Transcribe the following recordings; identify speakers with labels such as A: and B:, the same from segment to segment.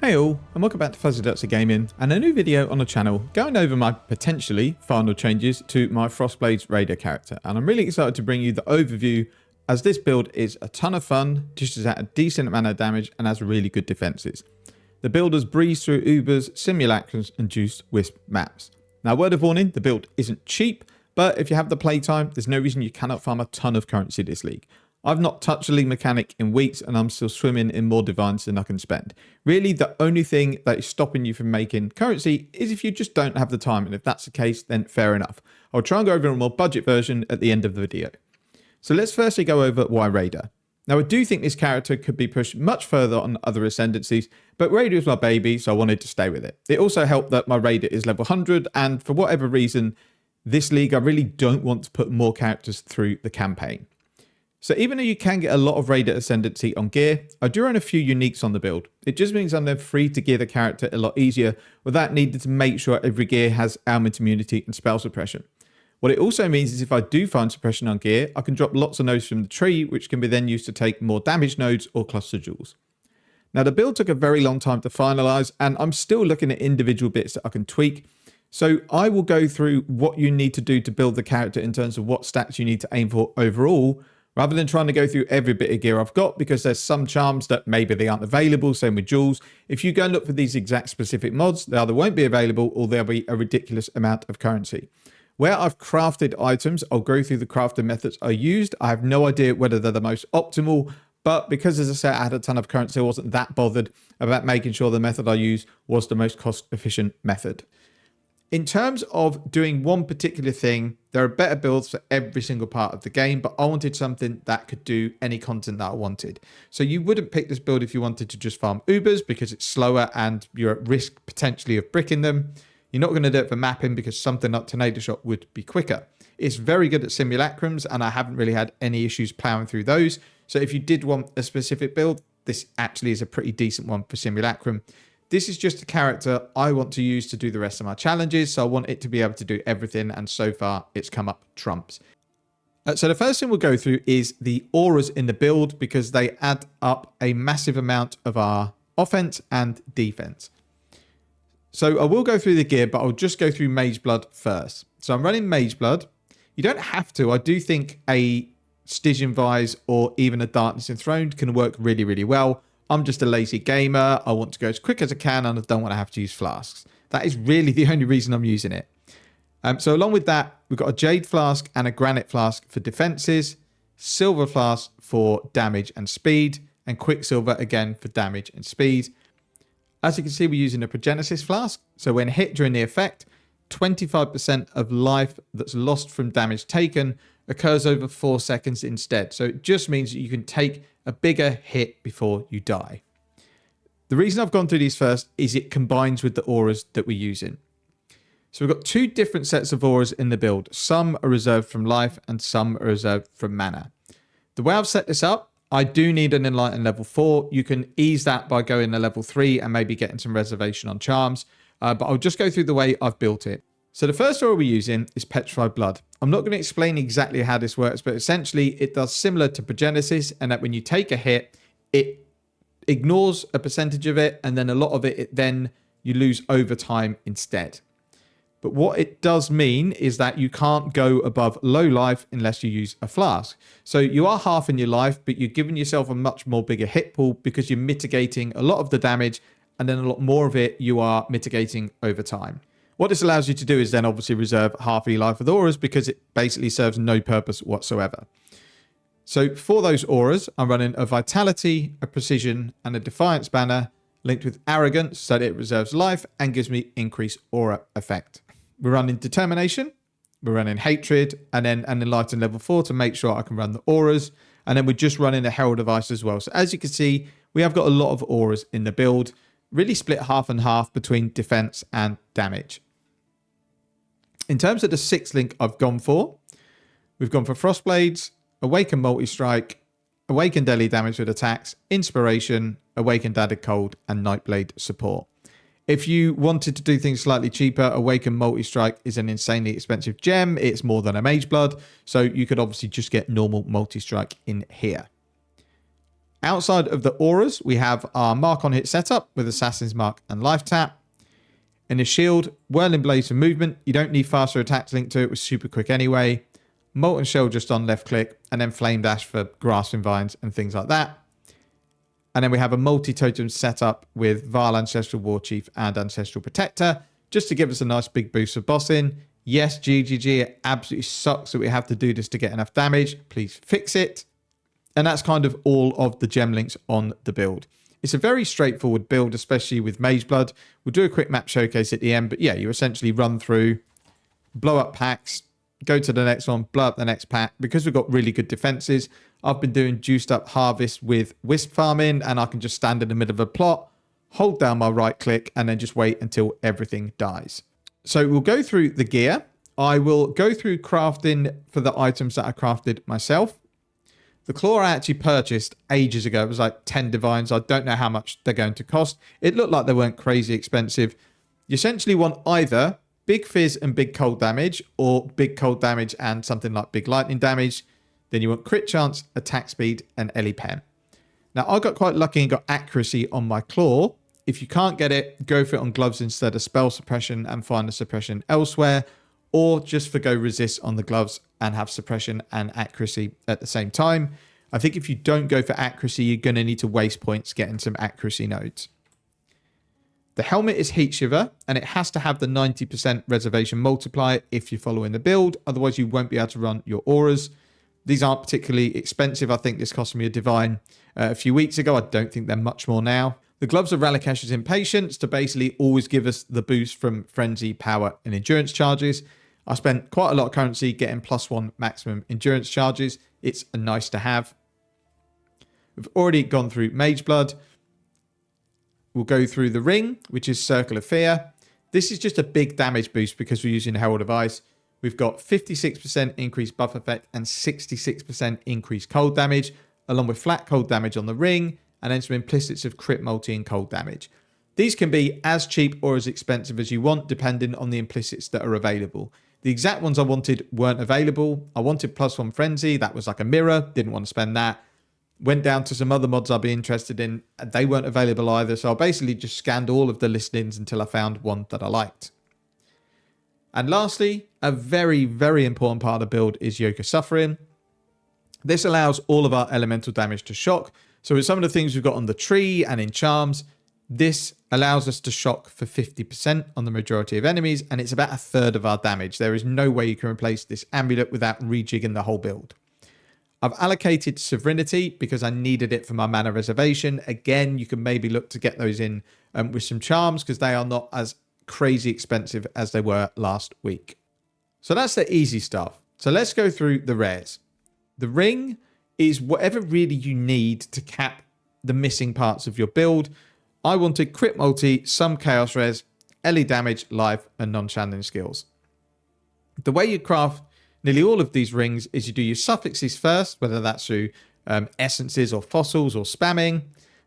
A: Hey all, and welcome back to Ascendancy Gaming, and a new video on the channel going over my potentially final changes to my Frostblades Raider character. And I'm really excited to bring you the overview, as this build is a ton of fun, dishes out a decent amount of damage, and has really good defenses. The builders breeze through Ubers, simulacrums, and juiced wisp maps. Now, word of warning, the build isn't cheap, but if you have the playtime, there's no reason you cannot farm a ton of currency this league. I've not touched a league mechanic in weeks and I'm still swimming in more divines than I can spend. Really, the only thing that is stopping you from making currency is if you just don't have the time, and if that's the case, then fair enough. I'll try and go over a more budget version at the end of the video. So let's firstly go over why Raider. Now, I do think this character could be pushed much further on other Ascendancies, but Raider is my baby, so I wanted to stay with it. It also helped that my Raider is level 100, and for whatever reason, this league I really don't want to put more characters through the campaign. So even though you can get a lot of Raider Ascendancy on gear, I do run a few uniques on the build. It just means I'm then free to gear the character a lot easier without needing to make sure every gear has ailment immunity and spell suppression. What it also means is if I do find suppression on gear, I can drop lots of nodes from the tree, which can be then used to take more damage nodes or cluster jewels. Now, the build took a very long time to finalize, and I'm still looking at individual bits that I can tweak. So I will go through what you need to do to build the character in terms of what stats you need to aim for overall, rather than trying to go through every bit of gear I've got, because there's some charms that maybe they aren't available, same with jewels. If you go and look for these exact specific mods, they either won't be available or there'll be a ridiculous amount of currency. Where I've crafted items, I'll go through the crafting methods I used. I have no idea whether they're the most optimal, but because, as I said, I had a ton of currency, I wasn't that bothered about making sure the method I used was the most cost-efficient method. In terms of doing one particular thing, there are better builds for every single part of the game, but I wanted something that could do any content that I wanted. So you wouldn't pick this build if you wanted to just farm Ubers because it's slower and you're at risk potentially of bricking them. You're not going to do it for mapping because something like Tornado Shot would be quicker. It's very good at simulacrums and I haven't really had any issues plowing through those. So if you did want a specific build, this actually is a pretty decent one for simulacrum. This is just a character I want to use to do the rest of my challenges, so I want it to be able to do everything, and so far it's come up trumps. So the first thing we'll go through is the auras in the build, because they add up a massive amount of our offense and defense. So I will go through the gear, but I'll just go through Mage Blood first. So I'm running Mage Blood. You don't have to. I do think a Stygian Vise or even a Darkness Enthroned can work really, really well. I'm just a lazy gamer. I want to go as quick as I can and I don't want to have to use flasks. That is really the only reason I'm using it. So along with that, we've got a Jade Flask and a Granite Flask for defenses, Silver Flask for damage and speed, and Quicksilver again for damage and speed. As you can see, we're using a Progenesis Flask. So when hit during the effect, 25% of life that's lost from damage taken occurs over 4 seconds instead. So it just means that you can take a bigger hit before you die. The reason I've gone through these first is it combines with the auras that we're using. So we've got two different sets of auras in the build. Some are reserved from life and some are reserved from mana. The way I've set this up, I do need an Enlighten level 4. You can ease that by going to level 3 and maybe getting some reservation on charms. But I'll just go through the way I've built it. So the first aura we're using is Petrified Blood. I'm not going to explain exactly how this works, but essentially it does similar to Progenesis, and that when you take a hit, it ignores a percentage of it, and then a lot of it then you lose over time instead. But what it does mean is that you can't go above low life unless you use a flask. So you are halving your life, but you're giving yourself a much more bigger hit pool because you're mitigating a lot of the damage, and then a lot more of it you are mitigating over time. What this allows you to do is then obviously reserve half of your life with auras, because it basically serves no purpose whatsoever. So for those auras, I'm running a Vitality, a Precision, and a Defiance banner linked with Arrogance so that it reserves life and gives me increased aura effect. We're running Determination, we're running Hatred, and then an Enlighten level 4 to make sure I can run the auras. And then we're just running a Herald of Ice as well. So as you can see, we have got a lot of auras in the build, really split half and half between defense and damage. In terms of the 6 link I've gone for, we've gone for Frostblades, Awaken Multi-Strike, Awaken Daily Damage with Attacks, Inspiration, Awaken Added Cold, and Nightblade support. If you wanted to do things slightly cheaper, Awaken Multi-Strike is an insanely expensive gem. It's more than a Mage Blood, so you could obviously just get normal Multi-Strike in here. Outside of the auras, we have our mark on hit setup with Assassin's Mark and Life Tap. In the shield, Whirling Blaze for movement. You don't need faster attacks linked to it. It was super quick anyway. Molten Shell just on left click, and then Flame Dash for grasping vines and things like that. And then we have a multi-totem setup with Vile Ancestral Warchief and Ancestral Protector, just to give us a nice big boost for bossing. Yes, GGG, it absolutely sucks that we have to do this to get enough damage. Please fix it. And that's kind of all of the gem links on the build. It's a very straightforward build, especially with Mage Blood. We'll do a quick map showcase at the end, but yeah, you essentially run through, blow up packs, go to the next one, blow up the next pack. Because we've got really good defenses, I've been doing juiced up harvest with wisp farming, and I can just stand in the middle of a plot, hold down my right click, and then just wait until everything dies. So we'll go through the gear. I will go through crafting for the items that I crafted myself. The claw I actually purchased ages ago. It was like 10 divines. I don't know how much they're going to cost. It looked like they weren't crazy expensive. You essentially want either big fizz and big cold damage, or big cold damage and something like big lightning damage. Then you want crit chance, attack speed, and Ellie Pen. Now, I got quite lucky and got accuracy on my claw. If you can't get it, go for it on gloves instead of spell suppression and find the suppression elsewhere, or just forgo resist on the gloves and have suppression and accuracy at the same time. I think if you don't go for accuracy, you're going to need to waste points getting some accuracy nodes. The helmet is Heat Shiver, and it has to have the 90% reservation multiplier if you're following the build. Otherwise, you won't be able to run your auras. These aren't particularly expensive. I think this cost me a divine a few weeks ago. I don't think they're much more now. The gloves of Ralakesh's Impatience to basically always give us the boost from Frenzy, Power, and Endurance charges. I spent quite a lot of currency getting +1 maximum endurance charges. It's a nice to have. We've already gone through Mage Blood. We'll go through the ring, which is Circle of Fear. This is just a big damage boost because we're using Herald of Ice. We've got 56% increased buff effect and 66% increased cold damage, along with flat cold damage on the ring, and then some implicits of crit multi and cold damage. These can be as cheap or as expensive as you want, depending on the implicits that are available. The exact ones I wanted weren't available. I wanted +1 Frenzy. That was like a mirror. Didn't want to spend that. Went down to some other mods I'd be interested in. They weren't available either. So I basically just scanned all of the listings until I found one that I liked. And lastly, a very, very important part of the build is Yoke of Suffering. This allows all of our elemental damage to shock. So with some of the things we've got on the tree and in charms, this allows us to shock for 50% on the majority of enemies, and it's about a third of our damage. There is no way you can replace this amulet without rejigging the whole build. I've allocated Sovereignty because I needed it for my mana reservation. Again, you can maybe look to get those in with some charms because they are not as crazy expensive as they were last week. So that's the easy stuff. So let's go through the rares. The ring is whatever really you need to cap the missing parts of your build. I wanted crit multi, some chaos res, Ellie damage, life, and non-channeling skills. The way you craft nearly all of these rings is you do your suffixes first, whether that's through essences or fossils or spamming.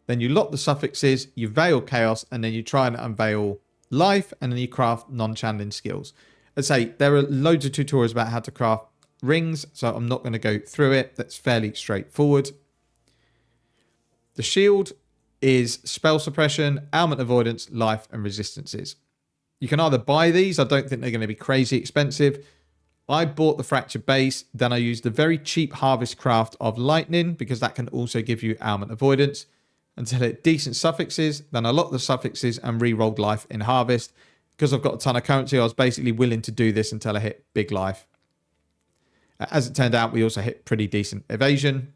A: Then you lock the suffixes, you veil chaos, and then you try and unveil life, and then you craft non-channeling skills. As I say, there are loads of tutorials about how to craft rings, so I'm not going to go through it. That's fairly straightforward. The shield is spell suppression, ailment avoidance, life, and resistances. You can either buy these. I don't think they're going to be crazy expensive. I bought the fractured base, then I used the very cheap harvest craft of lightning because that can also give you ailment avoidance until it decent suffixes. Then I locked the suffixes and re-rolled life in harvest. Because I've got a ton of currency, I was basically willing to do this until I hit big life. As it turned out, we also hit pretty decent evasion.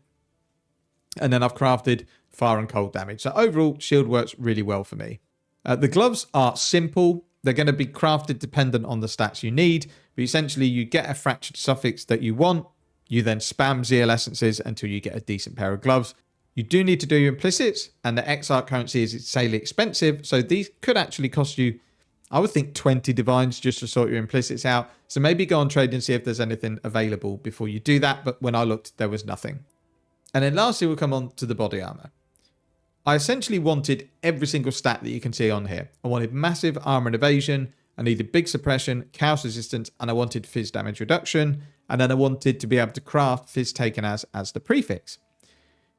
A: And then I've crafted fire and cold damage. So overall, shield works really well for me. The gloves are simple. They're going to be crafted dependent on the stats you need. But essentially, you get a fractured suffix that you want. You then spam Zeal Essences until you get a decent pair of gloves. You do need to do your implicits. And the Exile currency is insanely expensive. So these could actually cost you, I would think, 20 divines just to sort your implicits out. So maybe go on trade and see if there's anything available before you do that. But when I looked, there was nothing. And then lastly, we'll come on to the body armor. I essentially wanted every single stat that you can see on here. I wanted massive armor and evasion. I needed big suppression, chaos resistance, and I wanted fizz damage reduction. And then I wanted to be able to craft fizz taken as the prefix.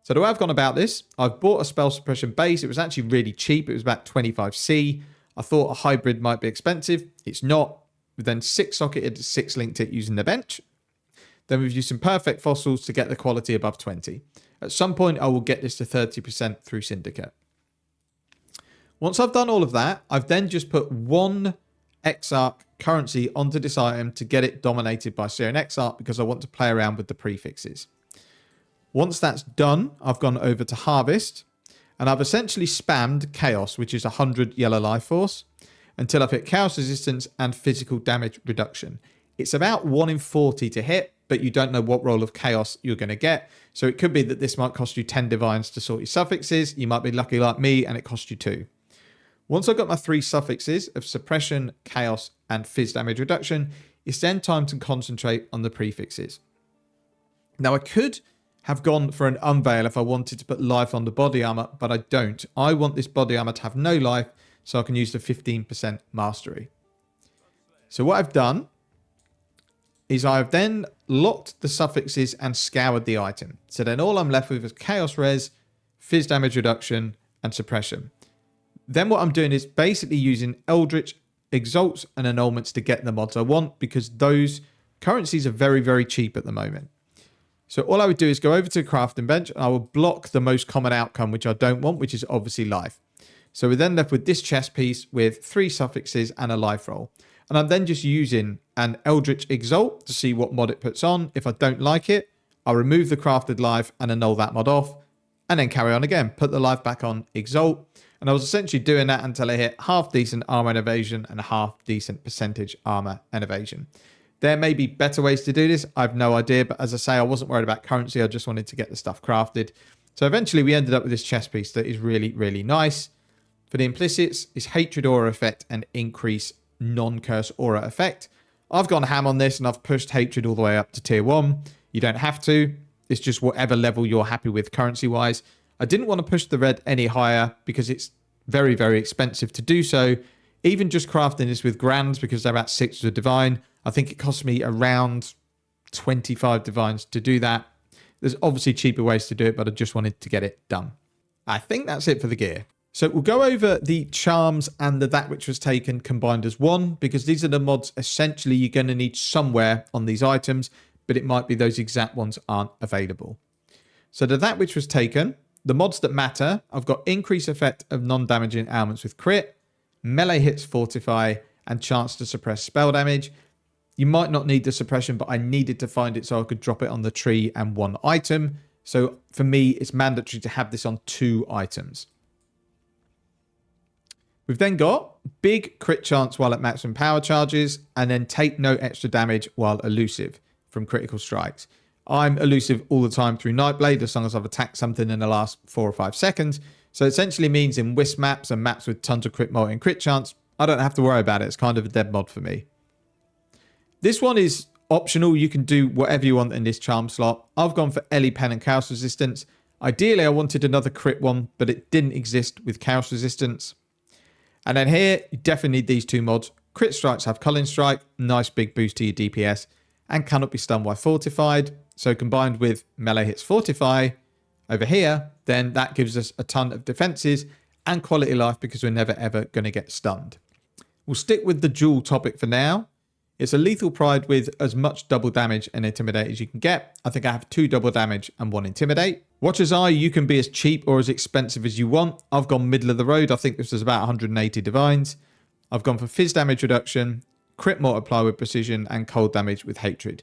A: So the way I've gone about this, I've bought a spell suppression base. It was actually really cheap. It was about 25C. I thought a hybrid might be expensive. It's not. We've then 6-socketed, 6-linked it using the bench. Then we've used some perfect fossils to get the quality above 20. At some point, I will get this to 30% through Syndicate. Once I've done all of that, I've then just put one Exarch currency onto this item to get it dominated by Syrian Exarch because I want to play around with the prefixes. Once that's done, I've gone over to Harvest and I've essentially spammed Chaos, which is 100 yellow life force, until I've hit Chaos resistance and physical damage reduction. It's about 1 in 40 to hit, but you don't know what roll of Chaos you're going to get. So it could be that this might cost you 10 divines to sort your suffixes. You might be lucky like me and it costs you 2. Once I've got my 3 suffixes of Suppression, Chaos, and Fizz damage reduction, it's then time to concentrate on the prefixes. Now I could have gone for an Unveil if I wanted to put life on the body armor, but I don't. I want this body armor to have no life so I can use the 15% mastery. So what I've done is I've then locked the suffixes and scoured the item. So then all I'm left with is Chaos Res, Fizz damage reduction, and Suppression. Then what I'm doing is basically using Eldritch, Exalts, and Annulments to get the mods I want because those currencies are very, very cheap at the moment. So all I would do is go over to the crafting bench and I will block the most common outcome, which I don't want, which is obviously life. So we're then left with this chest piece with 3 suffixes and a life roll. And I'm then just using an Eldritch Exalt to see what mod it puts on. If I don't like it, I'll remove the crafted life and annul that mod off. And then carry on again. Put the life back on Exalt. And I was essentially doing that until I hit half decent armor and evasion and half decent percentage armor and evasion. There may be better ways to do this. I have no idea. But as I say, I wasn't worried about currency. I just wanted to get the stuff crafted. So eventually we ended up with this chest piece that is really, really nice. For the implicits, it's Hatred Aura effect and increase non-curse aura effect. I've gone ham on this and I've pushed Hatred all the way up to tier 1. You don't have to. It's just whatever level you're happy with currency-wise. I didn't want to push the red any higher because it's very, very expensive to do so. Even just crafting this with grands because they're about 6 of divine. I think it cost me around 25 divines to do that. There's obviously cheaper ways to do it, but I just wanted to get it done. I think that's it for the gear. So we'll go over the charms and the that which was taken combined as one, because these are the mods essentially you're going to need somewhere on these items, but it might be those exact ones aren't available. So the that which was taken, the mods that matter, I've got increase effect of non-damaging ailments with crit, melee hits fortify, and chance to suppress spell damage. You might not need the suppression, but I needed to find it so I could drop it on the tree and 1 item. So for me, it's mandatory to have this on 2 items. We've then got big crit chance while at maximum power charges, and then take no extra damage while elusive from critical strikes. I'm elusive all the time through Nightblade as long as I've attacked something in the last 4 or 5 seconds. So it essentially means in Wisp maps and maps with tons of crit multi and crit chance, I don't have to worry about it. It's kind of a dead mod for me. This one is optional. You can do whatever you want in this charm slot. I've gone for Ellie Pen and Chaos Resistance. Ideally, I wanted another crit one, but it didn't exist with Chaos Resistance. And then here, you definitely need these 2 mods. Crit strikes have Culling Strike, nice big boost to your DPS, and cannot be stunned while fortified. So combined with melee hits fortify over here, then that gives us a ton of defenses and quality life because we're never ever going to get stunned. We'll stick with the dual topic for now. It's a lethal pride with as much double damage and intimidate as you can get. I think I have 2 double damage and 1 intimidate. Watcher's Eye, you can be as cheap or as expensive as you want. I've gone middle of the road. I think this is about 180 divines. I've gone for Fizz damage reduction, crit multiply with precision, and cold damage with hatred.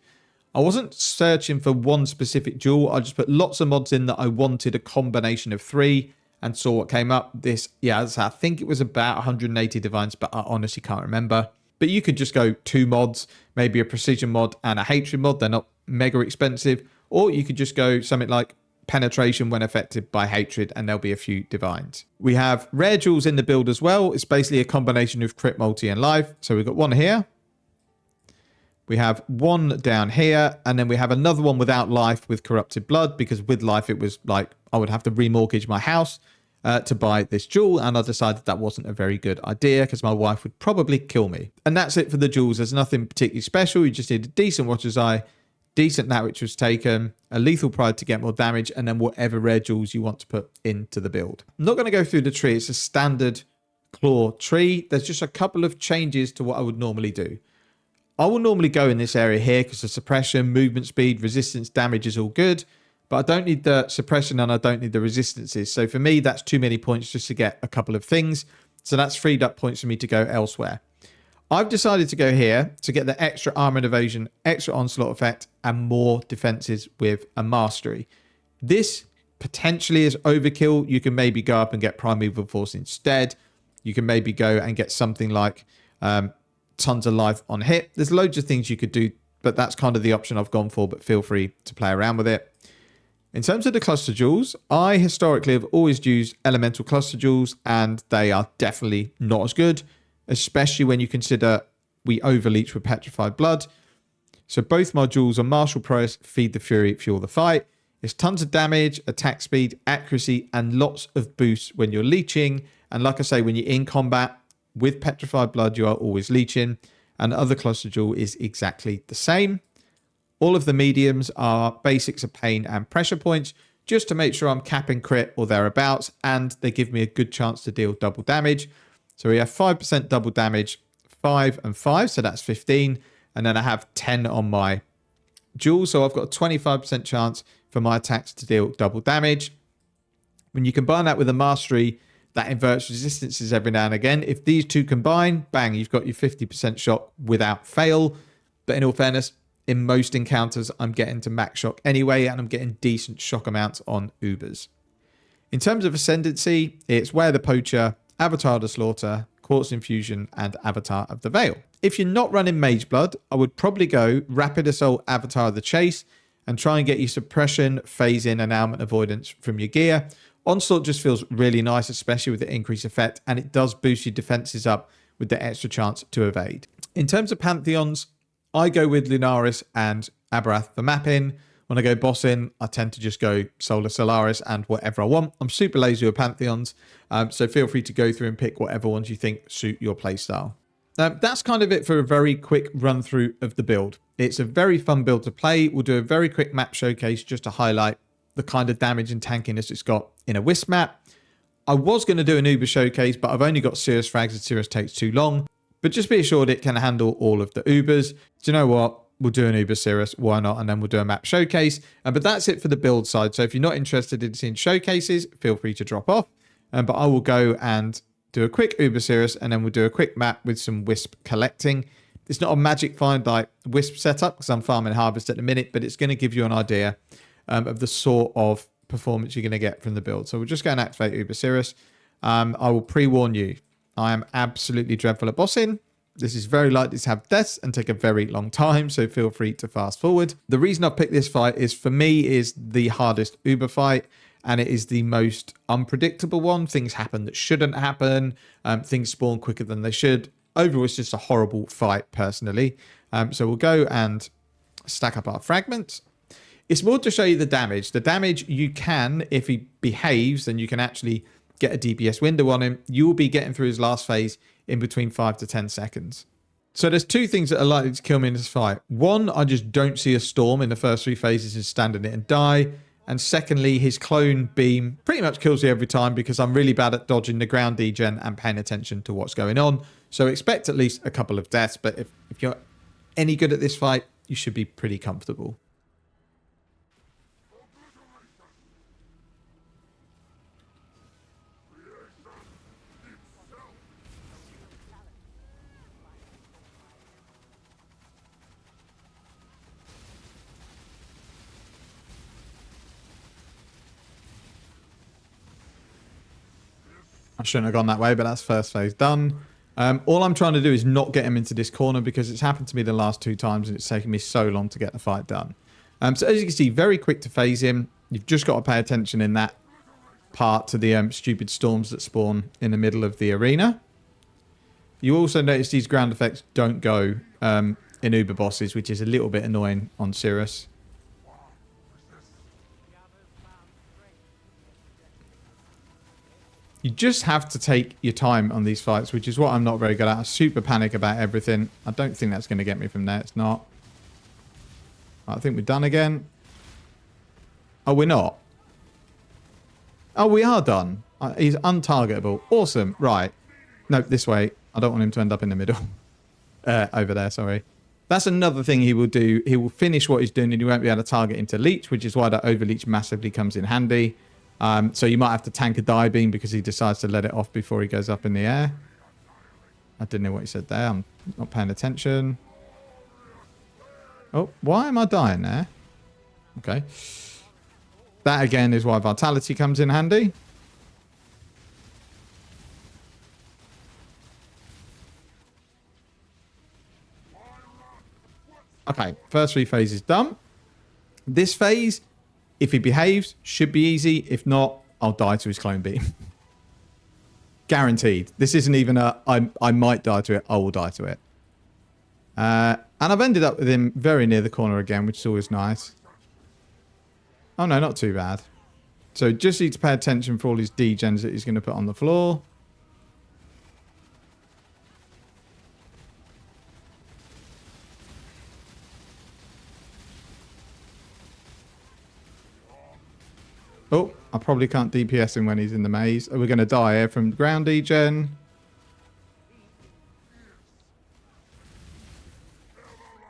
A: I wasn't searching for one specific duel. I just put lots of mods in that I wanted a combination of 3 and saw what came up. This, yeah, I think it was about 180 divines, but I honestly can't remember. But you could just go 2 mods, maybe a precision mod and a hatred mod. They're not mega expensive. Or you could just go something like penetration when affected by hatred, and there'll be a few divines. We have rare jewels in the build as well. It's basically a combination of crit multi and life. So we've got 1 here. We have 1 down here. And then we have another one without life with corrupted blood, because with life it was like I would have to remortgage my house to buy this jewel, and I decided that wasn't a very good idea because my wife would probably kill me. And that's it for the jewels. There's nothing particularly special. You just need a decent Watcher's Eye, decent That Which Was Taken, a Lethal Pride to get more damage, and then whatever rare jewels you want to put into the build. I'm not going to go through the tree. It's a standard claw tree. There's just a couple of changes to what I would normally do. I will normally go in this area here because the suppression, movement speed, resistance, damage is all good. But I don't need the suppression and I don't need the resistances. So for me, that's too many points just to get a couple of things. So that's freed up points for me to go elsewhere. I've decided to go here to get the extra armor and evasion, extra onslaught effect, and more defenses with a mastery. This potentially is overkill. You can maybe go up and get primeval force instead. You can maybe go and get something like tons of life on hit. There's loads of things you could do, but that's kind of the option I've gone for, but feel free to play around with it. In terms of the cluster jewels, I historically have always used elemental cluster jewels, and they are definitely not as good, especially when you consider we overleech with petrified blood. So both my jewels are martial prowess, feed the fury, fuel the fight. It's tons of damage, attack speed, accuracy, and lots of boosts when you're leeching. And like I say, when you're in combat with petrified blood, you are always leeching. And the other cluster jewel is exactly the same. All of the mediums are basics of pain and pressure points, just to make sure I'm capping crit or thereabouts, and they give me a good chance to deal double damage. So we have 5% double damage, 5 and 5, so that's 15. And then I have 10 on my jewel, so I've got a 25% chance for my attacks to deal double damage. When you combine that with a mastery, that inverts resistances every now and again. If these two combine, bang, you've got your 50% shock without fail. But in all fairness, in most encounters, I'm getting to max shock anyway, and I'm getting decent shock amounts on Ubers. In terms of Ascendancy, it's Where the Poacher, Avatar of the Slaughter, Quartz Infusion, and Avatar of the Veil. If you're not running Mage Blood, I would probably go Rapid Assault, Avatar of the Chase, and try and get your suppression, phase-in, and ailment avoidance from your gear. Onslaught just feels really nice, especially with the increased effect, and it does boost your defenses up with the extra chance to evade. In terms of Pantheons, I go with Lunaris and Aberrath for mapping. When I go boss in, I tend to just go Solar Solaris and whatever I want. I'm super lazy with Pantheons, so feel free to go through and pick whatever ones you think suit your playstyle. That's kind of it for a very quick run through of the build. It's a very fun build to play. We'll do a very quick map showcase just to highlight the kind of damage and tankiness it's got in a Wisp map. I was going to do an Uber showcase, but I've only got Sirus frags and Sirus takes too long. But just be assured it can handle all of the Ubers. Do you know what? We'll do an Uber Sirus, why not? And then we'll do a map showcase. But that's it for the build side. So if you're not interested in seeing showcases, feel free to drop off. But I will go and do a quick Uber Sirus, and then we'll do a quick map with some Wisp collecting. It's not a magic find like Wisp setup because I'm farming Harvest at the minute, but it's going to give you an idea of the sort of performance you're going to get from the build. So we'll just go and activate Uber Sirus. I will pre-warn you, I am absolutely dreadful at bossing. This is very likely to have deaths and take a very long time, so feel free to fast forward. The reason I've picked this fight is, for me, is the hardest Uber fight, and it is the most unpredictable one. Things happen that shouldn't happen. Things spawn quicker than they should. Overall, it's just a horrible fight, personally. So we'll go and stack up our fragments. It's more to show you the damage. The damage you can, if he behaves, then you can actually get a DPS window on him. You will be getting through his last phase in between 5 to 10 seconds. So there's two things that are likely to kill me in this fight. One, I just don't see a storm in the first 3 phases and stand in it and die. And secondly, his clone beam pretty much kills me every time because I'm really bad at dodging the ground degen and paying attention to what's going on. So expect at least a couple of deaths, but if you're any good at this fight, you should be pretty comfortable. I shouldn't have gone that way, but that's first phase done. All I'm trying to do is not get him into this corner because it's happened to me the last 2 times and it's taken me so long to get the fight done. So as you can see, very quick to phase him. You've just got to pay attention in that part to the stupid storms that spawn in the middle of the arena. You also notice these ground effects don't go in Uber bosses, which is a little bit annoying on Sirus. You just have to take your time on these fights, which is what I'm not very good at. I super panic about everything. I don't think that's going to get me from there. It's not. I think we're done again. Oh, we're not. Oh, we are done. He's untargetable. Awesome. Right. No, this way. I don't want him to end up in the middle. Over there, sorry. That's another thing he will do. He will finish what he's doing and you won't be able to target him to leech, which is why that overleech massively comes in handy. So you might have to tank a die beam because he decides to let it off before he goes up in the air. I didn't know what he said there. I'm not paying attention. Oh, why am I dying there? Okay. That again is why Vitality comes in handy. Okay, first 3 phases done. This phase, if he behaves, should be easy. If not, I'll die to his clone beam. Guaranteed. This isn't even a I might die to it. I will die to it. And I've ended up with him very near the corner again, which is always nice. Oh no, not too bad. So just need to pay attention for all his degens that he's going to put on the floor. Oh, I probably can't DPS him when he's in the maze. We're going to die here from ground degen.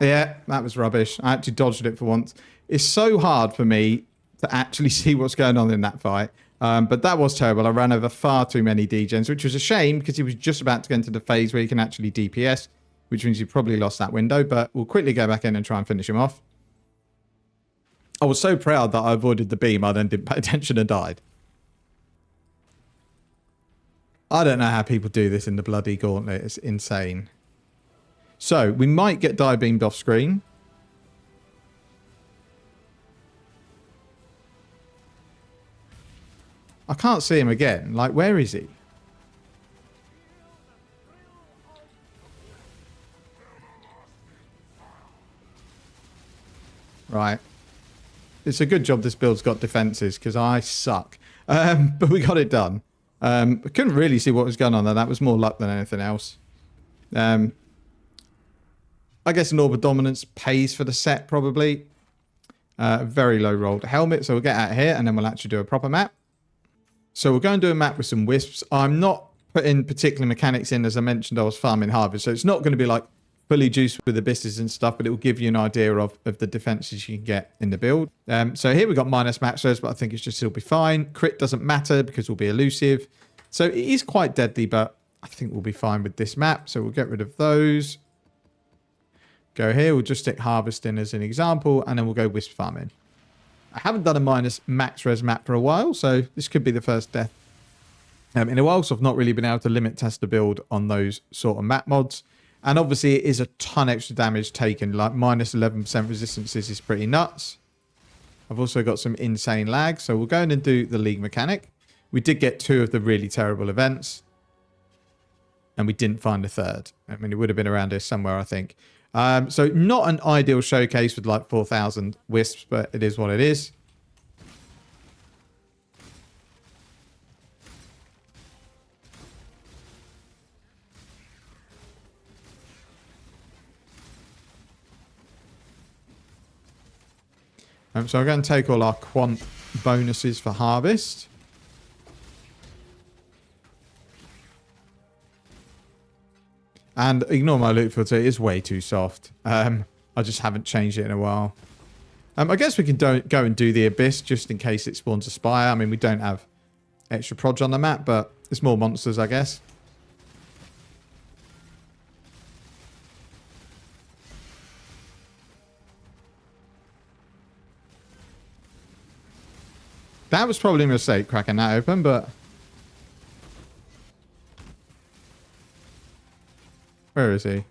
A: Yeah, that was rubbish. I actually dodged it for once. It's so hard for me to actually see what's going on in that fight. But that was terrible. I ran over far too many degens, which was a shame because he was just about to go into the phase where you can actually DPS, which means you probably lost that window. But we'll quickly go back in and try and finish him off. I was so proud that I avoided the beam, I then didn't pay attention and died. I don't know how people do this in the bloody gauntlet. It's insane. So, we might get die beamed off screen. I can't see him again. Like, where is he? Right. It's a good job this build's got defenses, because I suck. But we got it done. I couldn't really see what was going on there. That was more luck than anything else. I guess an Orb of Dominance pays for the set, probably. Very low rolled helmet, so we'll get out of here, and then we'll actually do a proper map. So we'll go and do a map with some wisps. I'm not putting particular mechanics in. As I mentioned, I was farming harvest, so it's not going to be like fully juiced with abysses and stuff, but it will give you an idea of the defenses you can get in the build. So here we've got minus max res, but I think it's just it'll be fine. Crit doesn't matter because we'll be elusive. So it is quite deadly, but I think we'll be fine with this map. So we'll get rid of those. Go here, we'll just stick harvesting as an example, and then we'll go wisp farming. I haven't done a minus max res map for a while, so this could be the first death in a while, so I've not really been able to limit test the build on those sort of map mods. And obviously it is a ton extra damage taken, like minus 11% resistances is pretty nuts. I've also got some insane lag, so we'll go in and do the league mechanic. We did get 2 of the really terrible events, and we didn't find a third. I mean, it would have been around here somewhere, I think. So not an ideal showcase with like 4,000 wisps, but it is what it is. So I'm going to take all our quant bonuses for harvest. And ignore my loot filter, it is way too soft. I just haven't changed it in a while. I guess we can go and do the Abyss just in case it spawns a Spire. I mean, we don't have extra proj on the map, but it's more monsters, I guess. That was probably a mistake, cracking that open, but... Where is he?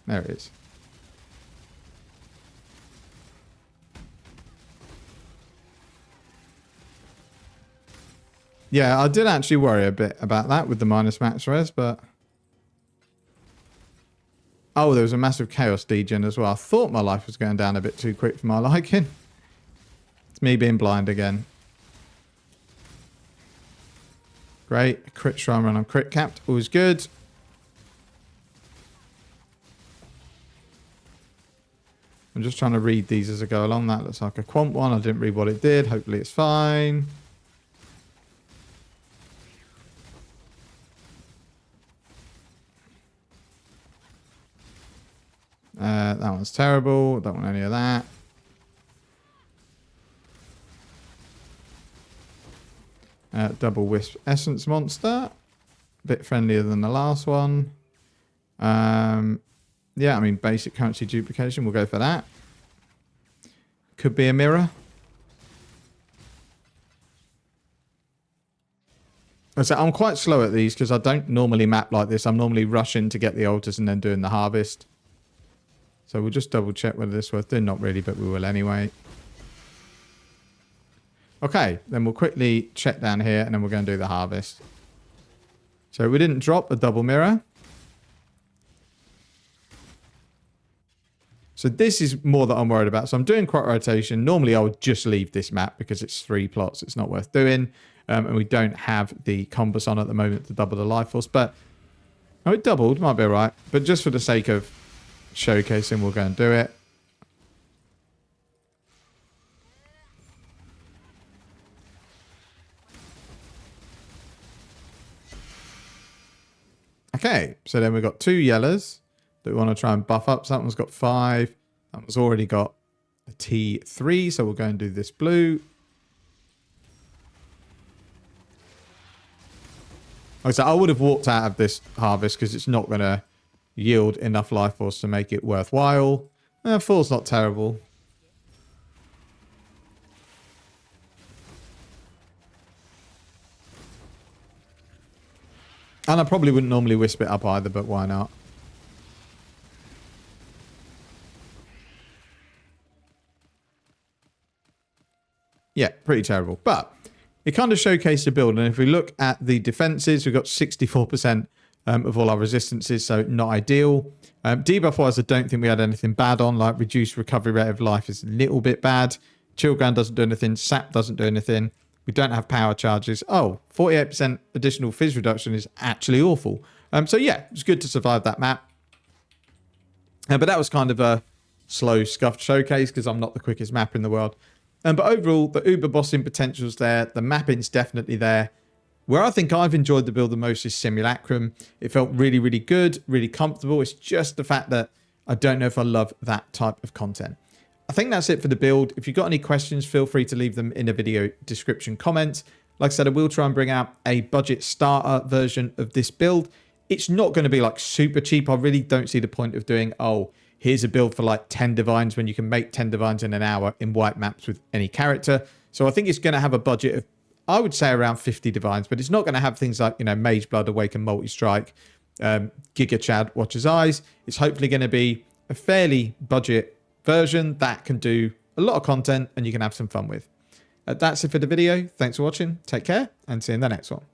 A: There he is. Yeah, I did actually worry a bit about that with the minus max res, but... Oh, there was a massive chaos degen as well. I thought my life was going down a bit too quick for my liking. It's me being blind again. Great. Crit shrine run on crit capped. Always good. I'm just trying to read these as I go along. That looks like a quant one. I didn't read what it did. Hopefully it's fine. That one's terrible. Don't want any of that. Double Wisp Essence Monster. A bit friendlier than the last one. Yeah, I mean, basic currency duplication. We'll go for that. Could be a mirror. So I'm quite slow at these because I don't normally map like this. I'm normally rushing to get the altars and then doing the harvest. So we'll just double check whether this is worth doing. Not really, but we will anyway. Okay, then we'll quickly check down here and then we're going to do the harvest. So we didn't drop a double mirror. So this is more that I'm worried about. So I'm doing quite rotation. Normally I would just leave this map because it's 3 plots. It's not worth doing. And we don't have the compass on at the moment to double the life force. But oh, it doubled. Might be all right. But just for the sake of showcasing, we'll go and do it. Okay, so then we've got 2 yellows that we want to try and buff up. So that one's got 5. That one's already got a T3. So we'll go and do this blue. So I would have walked out of this harvest because it's not going to yield enough life force to make it worthwhile. 4's not terrible. And I probably wouldn't normally wisp it up either, but why not? Yeah, pretty terrible. But it kind of showcased the build. And if we look at the defenses, we've got 64% of all our resistances, so not ideal. Debuff-wise, I don't think we had anything bad on. Like reduced recovery rate of life is a little bit bad. Chill Ground doesn't do anything. Sap doesn't do anything. We don't have power charges. Oh, 48% additional fizz reduction is actually awful. So yeah, it's good to survive that map. But that was kind of a slow, scuffed showcase because I'm not the quickest mapper in the world. But overall, the uber bossing potential's there. The mapping's definitely there. Where I think I've enjoyed the build the most is Simulacrum. It felt really, really good, really comfortable. It's just the fact that I don't know if I love that type of content. I think that's it for the build. If you've got any questions, feel free to leave them in the video description comments. Like I said, I will try and bring out a budget starter version of this build. It's not going to be like super cheap. I really don't see the point of doing, oh, here's a build for like 10 divines when you can make 10 divines in an hour in white maps with any character. So I think it's going to have a budget of, I would say around 50 divines, but it's not going to have things like, you know, Mage Blood, Awaken, Multi-Strike, Giga Chad, Watcher's Eyes. It's hopefully going to be a fairly budget version that can do a lot of content and you can have some fun with. That's it for the video. Thanks for watching. Take care and see you in the next one.